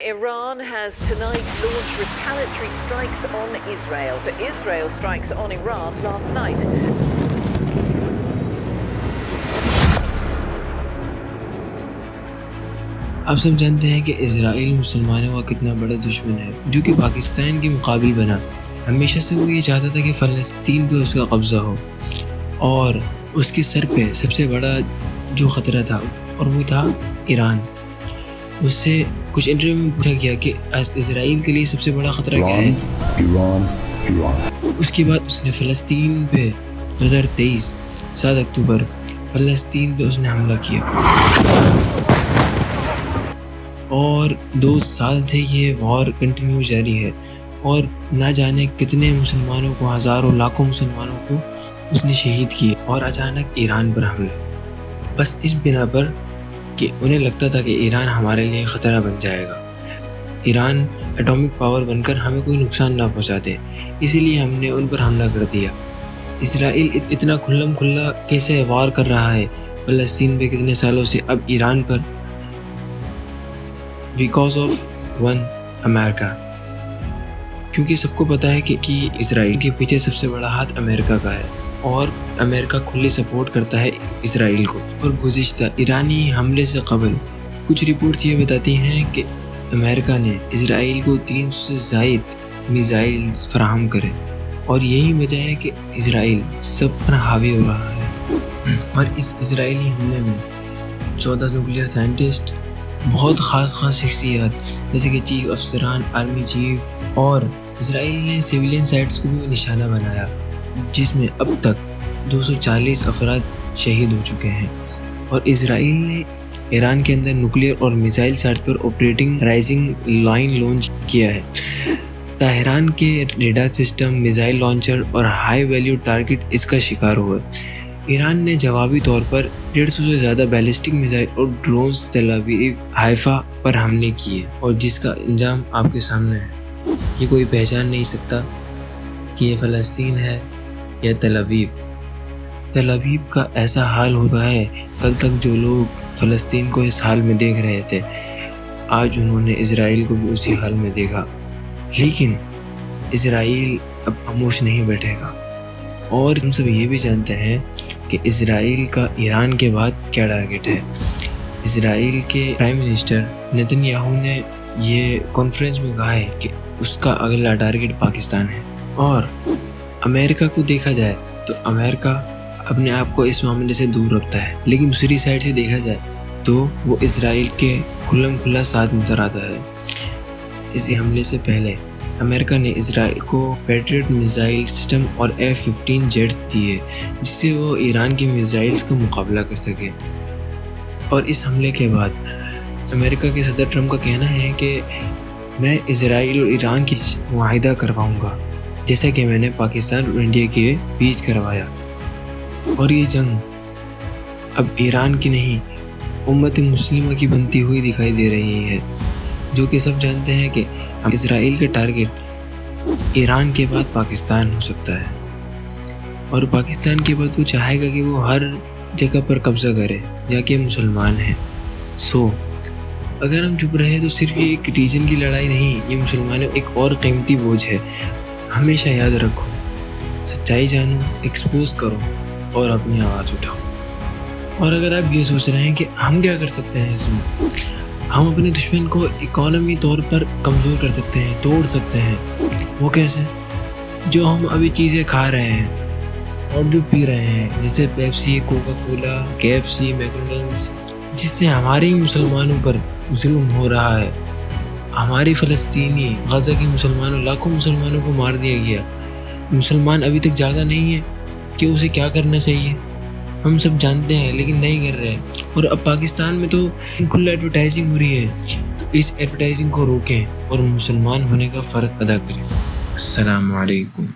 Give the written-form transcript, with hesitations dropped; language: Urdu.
Iran has tonight launched retaliatory strikes on Israel. The Israel strikes on Iran last night. آپ سب جانتے ہیں کہ اسرائیل مسلمانوں کا کتنا بڑا دشمن ہے جو کہ پاکستان کے مقابل بنا. ہمیشہ سے وہ یہ چاہتا تھا کہ فلسطین پہ اس کا قبضہ ہو اور اس کے سر پہ سب سے بڑا جو خطرہ تھا اور وہ تھا ایران. اس سے کچھ انٹرویو میں پوچھا گیا کہ اسرائیل کے لیے سب سے بڑا خطرہ کیا ہے. اس کے بعد اس نے فلسطین پہ 2023 7 اکتوبر فلسطین پہ اس نے حملہ کیا اور 2 سال سے یہ وار کنٹینیو جاری ہے اور نہ جانے کتنے مسلمانوں کو، ہزاروں لاکھوں مسلمانوں کو اس نے شہید کیے. اور اچانک ایران پر حملے، بس اس بنا پر کہ انہیں لگتا تھا کہ ایران ہمارے لیے خطرہ بن جائے گا، ایران ایٹامک پاور بن کر ہمیں کوئی نقصان نہ پہنچاتے، اسی لیے ہم نے ان پر حملہ کر دیا. اسرائیل اتنا کھلم کھلا کیسے وار کر رہا ہے فلسطین پہ کتنے سالوں سے، اب ایران پر، بیکاز آف ون امریکہ. کیونکہ سب کو پتہ ہے کہ اسرائیل کے پیچھے سب سے بڑا ہاتھ امریکہ کا ہے اور امریکہ کھلی سپورٹ کرتا ہے اسرائیل کو. اور گزشتہ ایرانی حملے سے قبل کچھ رپورٹس یہ بتاتی ہیں کہ امریکہ نے اسرائیل کو 300 سے زائد میزائلز فراہم کرے اور یہی وجہ ہے کہ اسرائیل سب پر حاوی ہو رہا ہے. اور اس اسرائیلی حملے میں 14 نیوکلیئر سائنٹسٹ، بہت خاص شخصیات جیسے کہ چیف افسران، آرمی چیف، اور اسرائیل نے سویلین سائٹس کو بھی نشانہ بنایا جس میں اب تک 240 افراد شہید ہو چکے ہیں. اور اسرائیل نے ایران کے اندر نیوکلیئر اور میزائل سائٹس پر آپریٹنگ رائزنگ لائن لانچ کیا ہے. طیران کے ریڈار سسٹم، میزائل لانچر اور ہائی ویلیو ٹارگٹ اس کا شکار ہوئے. ایران نے جوابی طور پر 150 سے زیادہ بیلسٹک میزائل اور ڈرونز تل ابیب، حیفا پر حملے کیے اور جس کا انجام آپ کے سامنے ہے. یہ کوئی پہچان نہیں سکتا کہ یہ فلسطین ہے یا تل ابیب. تل ابیب کا ایسا حال ہوا ہے، کل تک جو لوگ فلسطین کو اس حال میں دیکھ رہے تھے آج انہوں نے اسرائیل کو بھی اسی حال میں دیکھا. لیکن اسرائیل اب خاموش نہیں بیٹھے گا. اور ہم سب یہ بھی جانتے ہیں کہ اسرائیل کا ایران کے بعد کیا ٹارگٹ ہے. اسرائیل کے پرائم منسٹر نیتن یاہو نے یہ کانفرنس میں کہا ہے کہ اس کا اگلا ٹارگٹ پاکستان ہے. اور امریکہ کو دیکھا جائے تو امریکہ اپنے آپ کو اس معاملے سے دور رکھتا ہے، لیکن دوسری سائڈ سے دیکھا جائے تو وہ اسرائیل کے کھلم کھلا ساتھ نظر آتا ہے. اسی حملے سے پہلے امریکہ نے اسرائیل کو پیٹریٹ میزائل سسٹم اور F-15 جیٹس دیے جس سے وہ ایران کے میزائلز کا مقابلہ کر سکے. اور اس حملے کے بعد امریکہ کے صدر ٹرمپ کا کہنا ہے کہ میں اسرائیل اور ایران کی معاہدہ کرواؤں گا جیسا کہ میں نے پاکستان اور انڈیا کے بیچ کروایا. اور یہ جنگ اب ایران کی نہیں، امت مسلمہ کی بنتی ہوئی دکھائی دے رہی ہے، جو کہ سب جانتے ہیں کہ اسرائیل کا ٹارگٹ ایران کے بعد پاکستان ہو سکتا ہے. اور پاکستان کے بعد وہ چاہے گا کہ وہ ہر جگہ پر قبضہ کرے جا کے مسلمان ہیں. اگر ہم چپ رہے تو صرف یہ ایک ریجن کی لڑائی نہیں، یہ مسلمانوں ایک اور قیمتی بوجھ ہے. ہمیشہ یاد رکھو، سچائی جانو، ایکسپوز کرو اور اپنی آواز اٹھاؤ. اور اگر آپ یہ سوچ رہے ہیں کہ ہم کیا کر سکتے ہیں اس میں، ہم اپنے دشمن کو اکانومی طور پر کمزور کر سکتے ہیں، توڑ سکتے ہیں. وہ کیسے؟ جو ہم ابھی چیزیں کھا رہے ہیں اور جو پی رہے ہیں جیسے Pepsi, Coca Cola, KFC، McDonald's, جس سے ہمارے مسلمانوں پر ظلم ہو رہا ہے. ہماری فلسطینی غزہ کی مسلمانوں، لاکھوں مسلمانوں کو مار دیا گیا. مسلمان ابھی تک جاگا نہیں ہے کہ اسے کیا کرنا چاہیے. ہم سب جانتے ہیں لیکن نہیں کر رہے. اور اب پاکستان میں تو کل ایڈورٹائزنگ ہو رہی ہے، تو اس ایڈورٹائزنگ کو روکیں اور مسلمان ہونے کا فرض ادا کریں. السلام علیکم.